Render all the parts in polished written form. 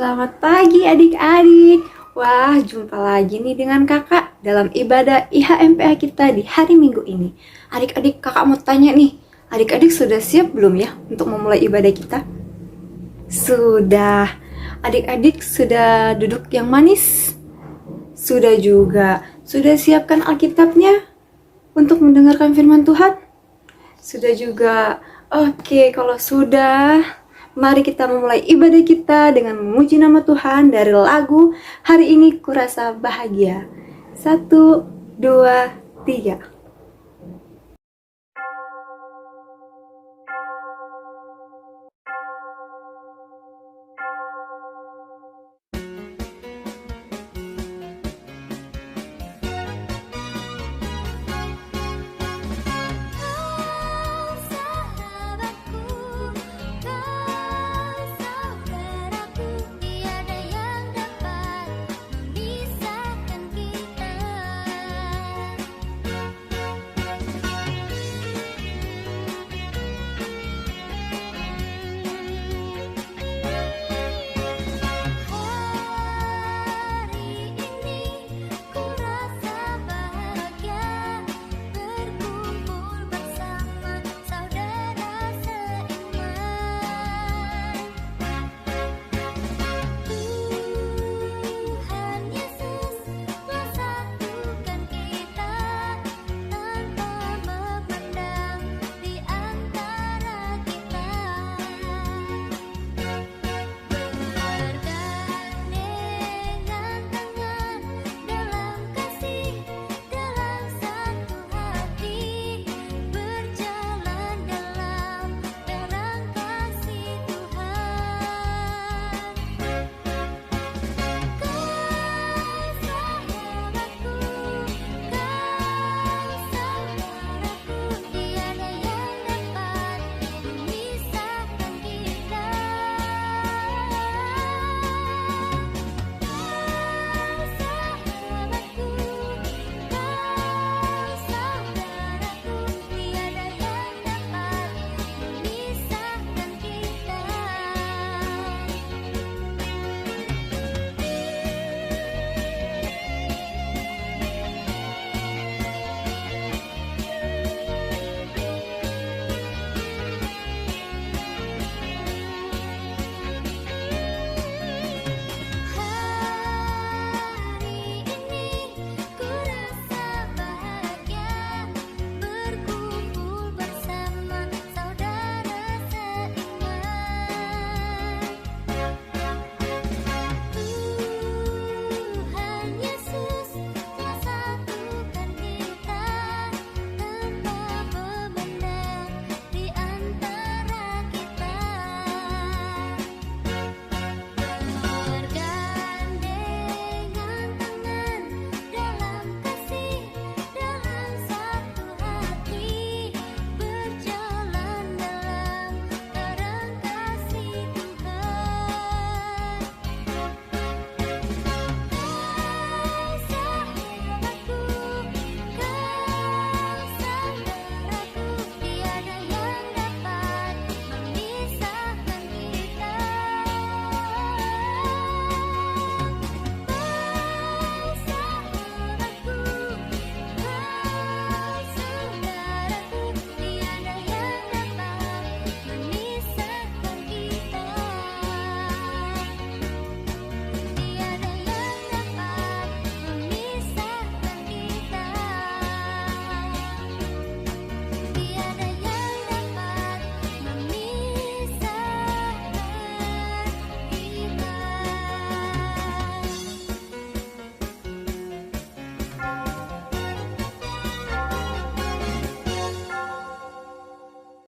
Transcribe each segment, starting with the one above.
Selamat pagi adik-adik. Wah, jumpa lagi nih dengan kakak dalam ibadah IHMPA kita di hari Minggu ini. Adik-adik, kakak mau tanya nih, adik-adik sudah siap belum ya untuk memulai ibadah kita? Sudah. Adik-adik sudah duduk yang manis? Sudah juga. Sudah siapkan Alkitabnya untuk mendengarkan firman Tuhan? Sudah juga. Oke, kalau sudah, mari kita memulai ibadah kita dengan memuji nama Tuhan dari lagu Hari Ini Kurasa Bahagia. 1, 2, 3.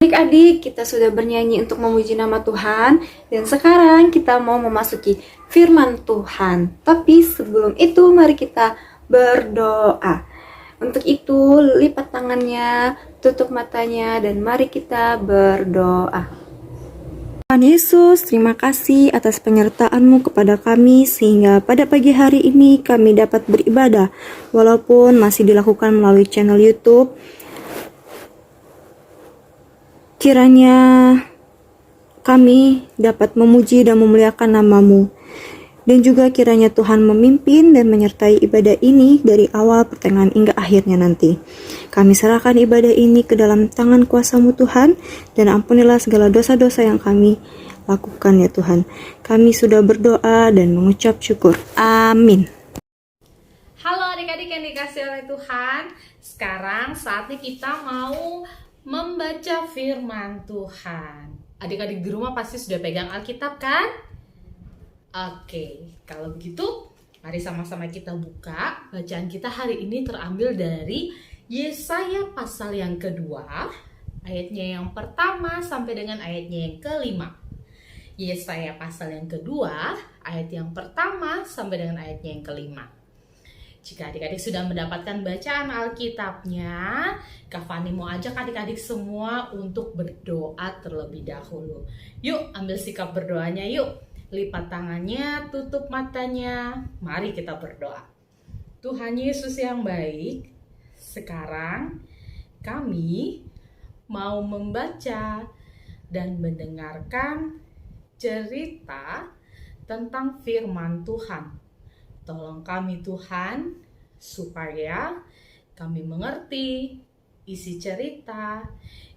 Adik-adik, kita sudah bernyanyi untuk memuji nama Tuhan, dan sekarang kita mau memasuki firman Tuhan. Tapi sebelum itu, mari kita berdoa. Untuk itu, lipat tangannya, tutup matanya, dan mari kita berdoa. Tuhan Yesus, terima kasih atas penyertaan-Mu kepada kami, sehingga pada pagi hari ini kami dapat beribadah, walaupun masih dilakukan melalui channel YouTube. Kiranya kami dapat memuji dan memuliakan nama-Mu. Dan juga kiranya Tuhan memimpin dan menyertai ibadah ini dari awal, pertengahan, hingga akhirnya nanti. Kami serahkan ibadah ini ke dalam tangan kuasa-Mu Tuhan, dan ampunilah segala dosa-dosa yang kami lakukan ya Tuhan. Kami sudah berdoa dan mengucap syukur. Amin. Halo adik-adik yang dikasih oleh Tuhan. Sekarang saatnya kita mau membaca firman Tuhan. Adik-adik di rumah pasti sudah pegang Alkitab kan? Oke, kalau begitu mari sama-sama kita buka. Bacaan kita hari ini terambil dari Yesaya pasal yang kedua, ayatnya yang pertama sampai dengan ayatnya yang kelima. Yesaya pasal yang kedua, ayat yang pertama sampai dengan ayatnya yang kelima. Jika adik-adik sudah mendapatkan bacaan Alkitabnya, Kak Fani mau ajak adik-adik semua untuk berdoa terlebih dahulu. Yuk, ambil sikap berdoanya yuk. Lipat tangannya, tutup matanya. Mari kita berdoa. Tuhan Yesus yang baik, sekarang kami mau membaca dan mendengarkan cerita tentang firman Tuhan. Tolong kami Tuhan, supaya kami mengerti isi cerita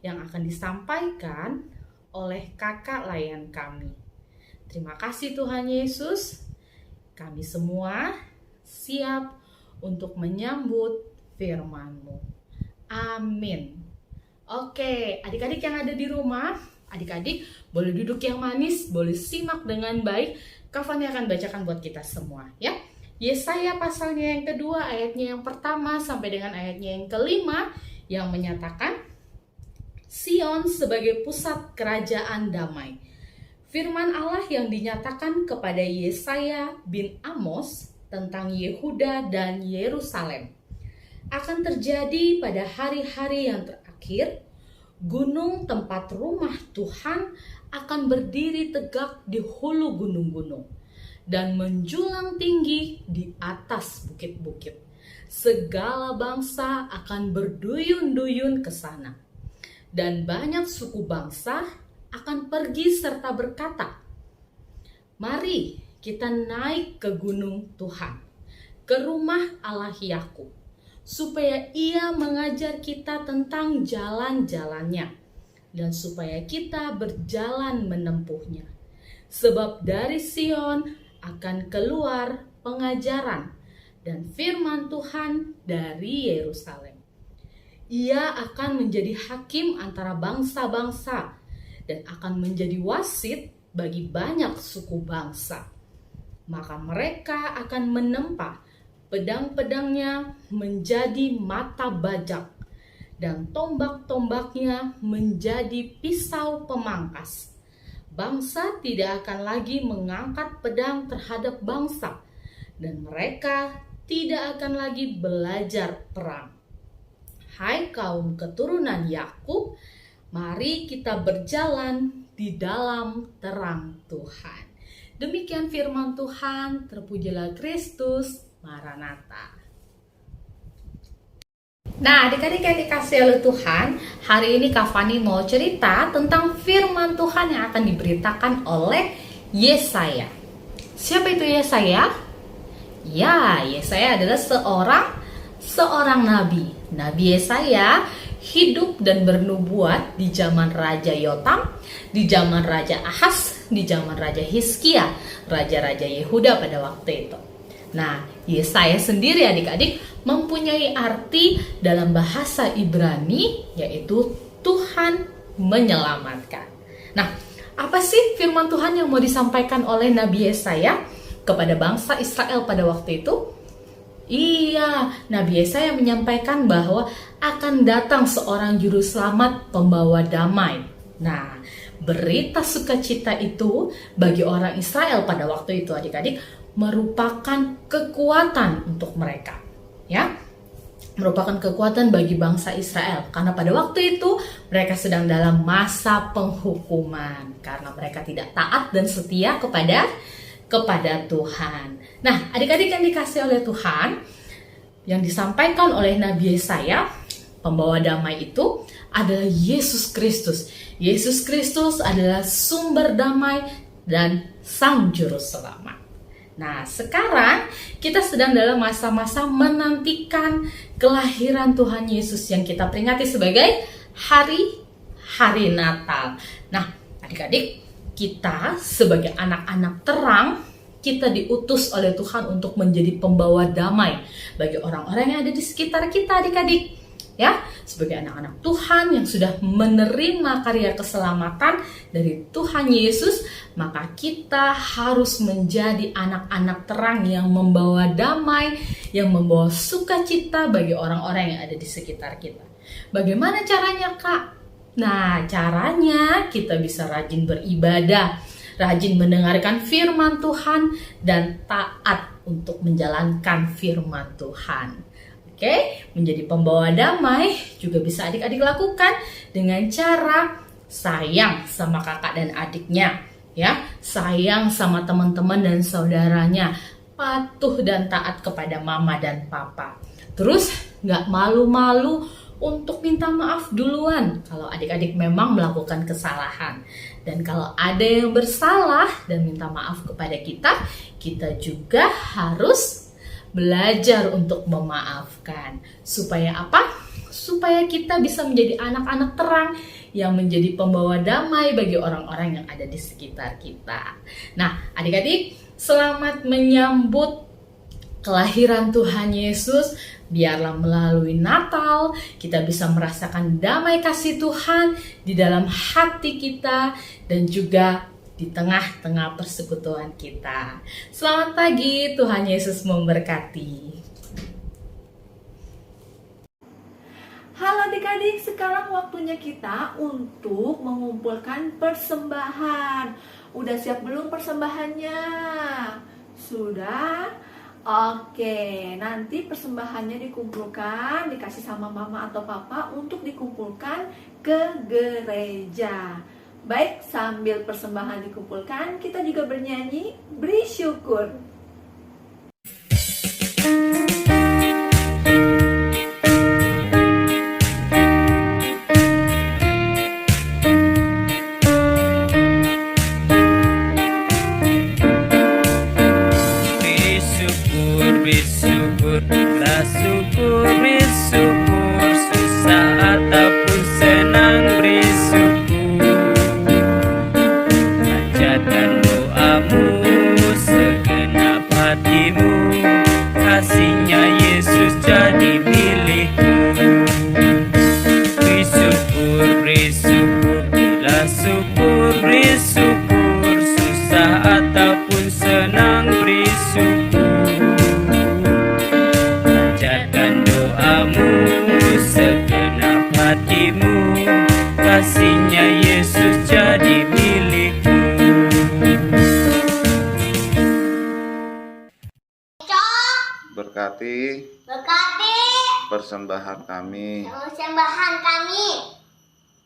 yang akan disampaikan oleh kakak layan kami. Terima kasih Tuhan Yesus. Kami semua siap untuk menyambut firman-Mu. Amin. Oke, adik-adik yang ada di rumah, adik-adik boleh duduk yang manis, boleh simak dengan baik. Kak Fani akan bacakan buat kita semua ya. Yesaya pasalnya yang kedua, ayatnya yang pertama sampai dengan ayatnya yang kelima, yang menyatakan Sion sebagai pusat kerajaan damai. Firman Allah yang dinyatakan kepada Yesaya bin Amos tentang Yehuda dan Yerusalem akan terjadi pada hari-hari yang terakhir. Gunung tempat rumah Tuhan akan berdiri tegak di hulu gunung-gunung dan menjulang tinggi di atas bukit-bukit. Segala bangsa akan berduyun-duyun ke sana, dan banyak suku bangsa akan pergi serta berkata, mari kita naik ke gunung Tuhan, ke rumah Allah Yakub, supaya ia mengajar kita tentang jalan-jalannya, dan supaya kita berjalan menempuhnya. Sebab dari Sion akan keluar pengajaran dan firman Tuhan dari Yerusalem. Ia akan menjadi hakim antara bangsa-bangsa, dan akan menjadi wasit bagi banyak suku bangsa. Maka mereka akan menempa pedang-pedangnya menjadi mata bajak, dan tombak-tombaknya menjadi pisau pemangkas. Bangsa tidak akan lagi mengangkat pedang terhadap bangsa, dan mereka tidak akan lagi belajar perang. Hai kaum keturunan Yakub, mari kita berjalan di dalam terang Tuhan. Demikian firman Tuhan, terpujilah Kristus, Maranatha. Nah, adik-adik yang dikasih oleh Tuhan, hari ini Kak Fani mau cerita tentang firman Tuhan yang akan diberitakan oleh Yesaya. Siapa itu Yesaya? Ya, Yesaya adalah seorang nabi. Nabi Yesaya hidup dan bernubuat di zaman Raja Yotam, di zaman Raja Ahaz, di zaman Raja Hizkia, raja-raja Yehuda pada waktu itu. Nah, Yesaya sendiri adik-adik mempunyai arti dalam bahasa Ibrani, yaitu Tuhan menyelamatkan. Nah, apa sih firman Tuhan yang mau disampaikan oleh Nabi Yesaya kepada bangsa Israel pada waktu itu? Iya, Nabi Yesaya menyampaikan bahwa akan datang seorang juru selamat pembawa damai. Nah, berita sukacita itu bagi orang Israel pada waktu itu adik-adik merupakan kekuatan untuk mereka. Ya, merupakan kekuatan bagi bangsa Israel karena pada waktu itu mereka sedang dalam masa penghukuman karena mereka tidak taat dan setia kepada Tuhan. Nah, adik-adik yang dikasih oleh Tuhan, yang disampaikan oleh Nabi Yesaya Pembawa damai itu adalah Yesus Kristus. Yesus Kristus adalah sumber damai dan Sang Juru Selamat. Nah, sekarang kita sedang dalam masa-masa menantikan kelahiran Tuhan Yesus yang kita peringati sebagai hari Natal. Nah, adik-adik, kita sebagai anak-anak terang, kita diutus oleh Tuhan untuk menjadi pembawa damai bagi orang-orang yang ada di sekitar kita, adik-adik. Ya, sebagai anak-anak Tuhan yang sudah menerima karya keselamatan dari Tuhan Yesus, maka kita harus menjadi anak-anak terang yang membawa damai, yang membawa sukacita bagi orang-orang yang ada di sekitar kita. Bagaimana caranya, Kak? Nah, caranya kita bisa rajin beribadah, rajin mendengarkan firman Tuhan, dan taat untuk menjalankan firman Tuhan. Oke, menjadi pembawa damai juga bisa adik-adik lakukan dengan cara sayang sama kakak dan adiknya, ya, sayang sama teman-teman dan saudaranya, patuh dan taat kepada mama dan papa. Terus nggak malu-malu untuk minta maaf duluan kalau adik-adik memang melakukan kesalahan. Dan kalau ada yang bersalah dan minta maaf kepada kita, kita juga harus belajar untuk memaafkan. Supaya apa? Supaya kita bisa menjadi anak-anak terang yang menjadi pembawa damai bagi orang-orang yang ada di sekitar kita. Nah, adik-adik, selamat menyambut kelahiran Tuhan Yesus. Biarlah melalui Natal kita bisa merasakan damai kasih Tuhan di dalam hati kita dan juga di tengah-tengah persekutuan kita. Selamat pagi, Tuhan Yesus memberkati. Halo adik-adik, sekarang waktunya kita untuk mengumpulkan persembahan. Udah siap belum persembahannya? Sudah? Oke, nanti persembahannya dikumpulkan, dikasih sama mama atau papa untuk dikumpulkan ke gereja. Baik, sambil persembahan dikumpulkan, kita juga bernyanyi, beri syukur. Bersyukur, lah syukur, bersyukur, susah ataupun senang bersyukur. Panjatkan doamu, segenap hatimu, kasihnya Yesus jadi milikmu. Bersyukur, bersyukur, lah syukur, bersyukur, susah ataupun senang bersyukur. Segenap hatimu, kasihnya Yesus jadi milikmu. Berkati persembahan kami.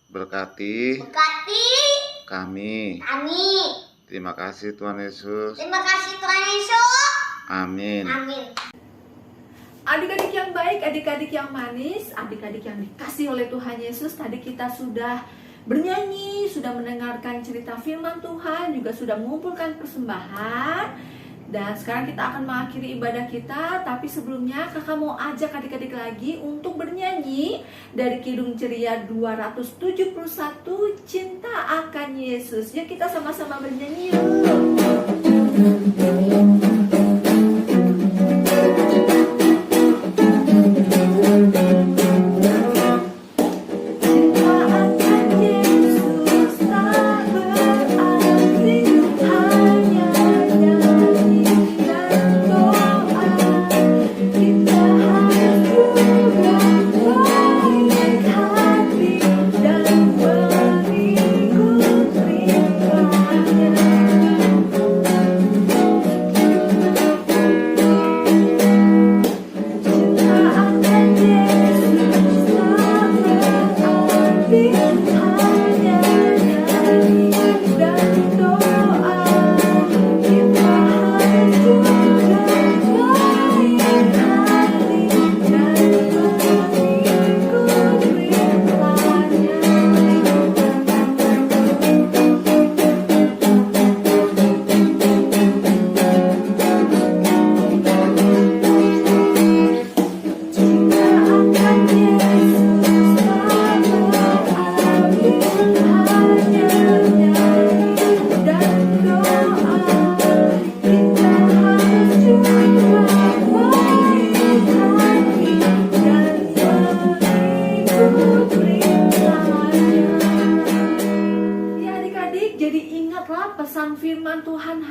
Berkati kami. Terima kasih Tuhan Yesus. Amin. Adik-adik yang baik, adik-adik yang manis, adik-adik yang dikasih oleh Tuhan Yesus, tadi kita sudah bernyanyi, sudah mendengarkan cerita firman Tuhan, juga sudah mengumpulkan persembahan. Dan sekarang kita akan mengakhiri ibadah kita. Tapi sebelumnya kakak mau ajak adik-adik lagi untuk bernyanyi dari Kidung Ceria 271, Cinta Akan Yesus. Yuk kita sama-sama bernyanyi yuk.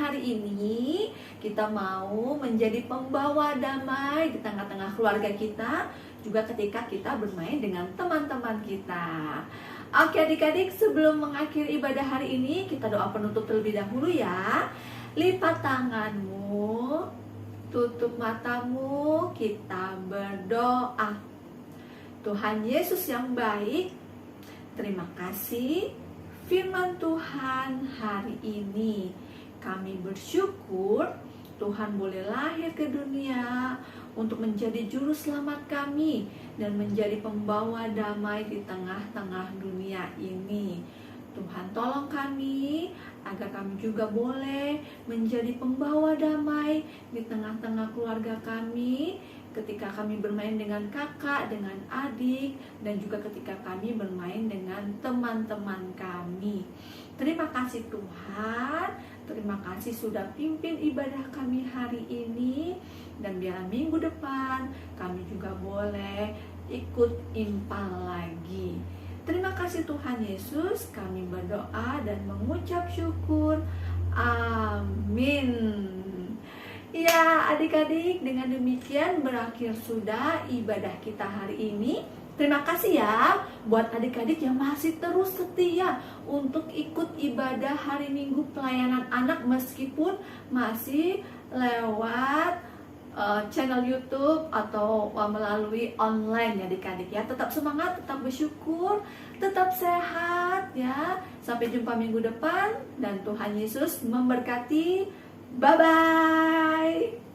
hari ini kita mau menjadi pembawa damai di tengah-tengah keluarga kita, juga ketika kita bermain dengan teman-teman kita. Oke adik-adik, sebelum mengakhiri ibadah hari ini, kita doa penutup terlebih dahulu ya. Lipat tanganmu, tutup matamu, kita berdoa. Tuhan Yesus yang baik, terima kasih firman Tuhan hari ini. Kami bersyukur Tuhan boleh lahir ke dunia untuk menjadi juru selamat kami dan menjadi pembawa damai di tengah-tengah dunia ini. Tuhan tolong kami agar kami juga boleh menjadi pembawa damai di tengah-tengah keluarga kami, ketika kami bermain dengan kakak, dengan adik, dan juga ketika kami bermain dengan teman-teman kami. Terima kasih Tuhan, terima kasih sudah pimpin ibadah kami hari ini, dan biarlah minggu depan kami juga boleh ikut impal lagi. Terima kasih Tuhan Yesus, kami berdoa dan mengucap syukur. Amin. Ya adik-adik, dengan demikian berakhir sudah ibadah kita hari ini. Terima kasih ya buat adik-adik yang masih terus setia untuk ikut ibadah hari Minggu pelayanan anak meskipun masih lewat channel YouTube atau melalui online ya adik-adik ya. Tetap semangat, tetap bersyukur, tetap sehat ya. Sampai jumpa minggu depan dan Tuhan Yesus memberkati. Bye-bye.